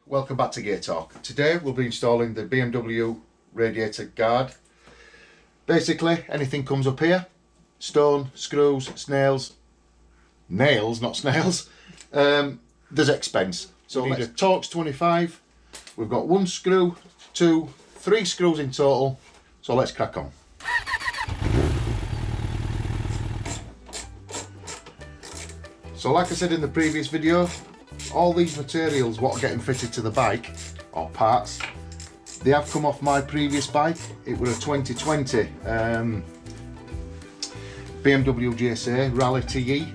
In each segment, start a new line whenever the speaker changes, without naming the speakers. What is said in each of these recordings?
welcome back to Gear Talk. Today we'll be installing the BMW radiator guard. Basically anything comes up here, stone, screws, nails, not snails, there's expense. So we need a Torx 25, we've got 1 screw, 2, 3 screws in total, so let's crack on. So like I said in the previous video, all these materials what are getting fitted to the bike, or parts, they have come off my previous bike. It was a 2020 BMW GSA Rally TE,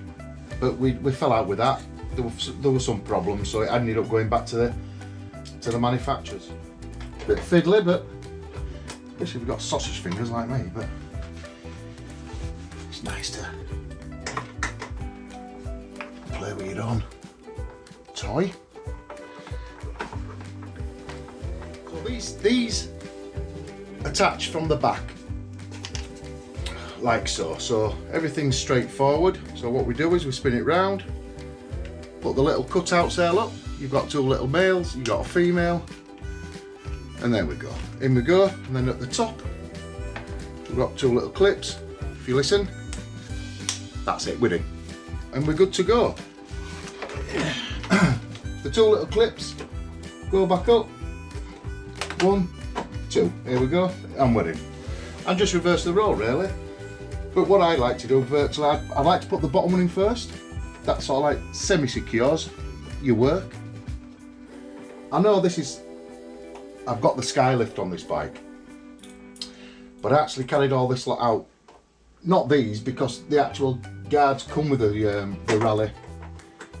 but we fell out with that. There were some problems, so it ended up going back to the manufacturers. Bit fiddly, but I guess you've got sausage fingers like me, but it's nice to play with your own toy. So these attach from the back like so. So everything's straightforward. So what we do is we spin it round, put the little cutouts there, look, you've got 2 little males, you've got a female, and there we go. In we go, and then at the top we've got 2 little clips. If you listen, that's it, we're in. And we're good to go. The 2 little clips go back up. 1, 2, here we go, and we're in. And just reverse the roll really. But what I like to do virtually, I like to put the bottom one in first. That sort of like semi-secures your work. I know this is, I've got the Skylift on this bike, but I actually carried all this lot out. Not these, because the actual guards come with the Rally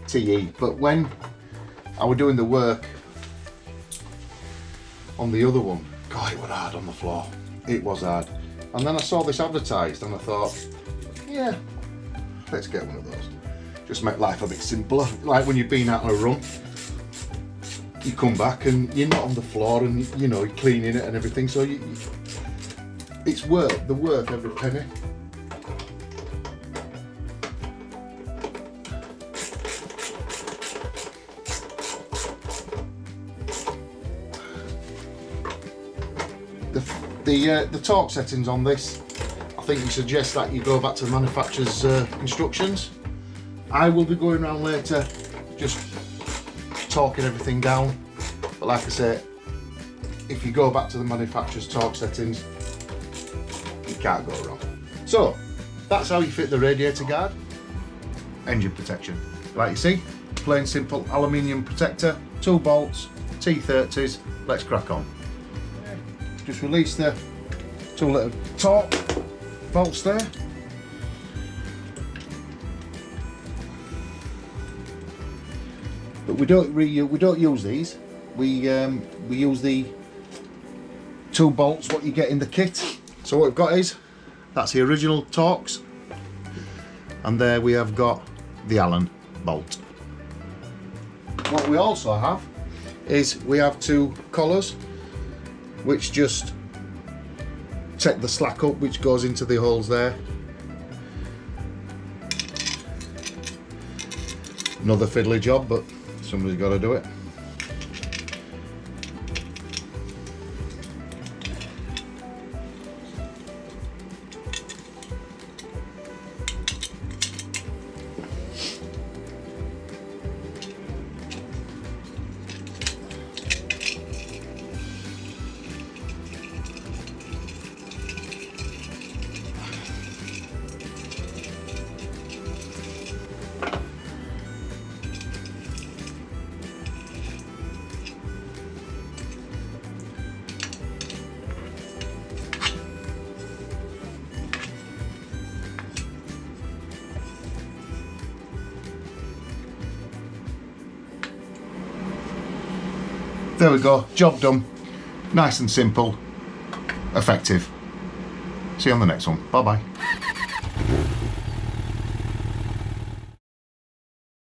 TE, but when I was doing the work on the other one, God, it was hard on the floor. It was hard. And then I saw this advertised and I thought, yeah, let's get one of those. Just make life a bit simpler. Like when you've been out on a run, you come back and you're not on the floor and you know, you're cleaning it and everything, so it's worth every penny. The torque settings on this, I think we suggest that you go back to the manufacturer's instructions. I will be going around later just torquing everything down, but like I say, if you go back to the manufacturer's torque settings, you can't go wrong. So that's how you fit the radiator guard. Engine protection, like you see, plain simple aluminium protector, 2 bolts, T30s. Let's crack on. Just release the 2 little torque bolts there. But we don't use these. We use the 2 bolts what you get in the kit. So what we've got is, that's the original Torx, and there we have got the Allen bolt. What we also have is we have 2 collars which just take the slack up, which goes into the holes there. Another fiddly job, but somebody's got to do it. There we go, job done. Nice and simple, effective. See you on the next one. Bye bye.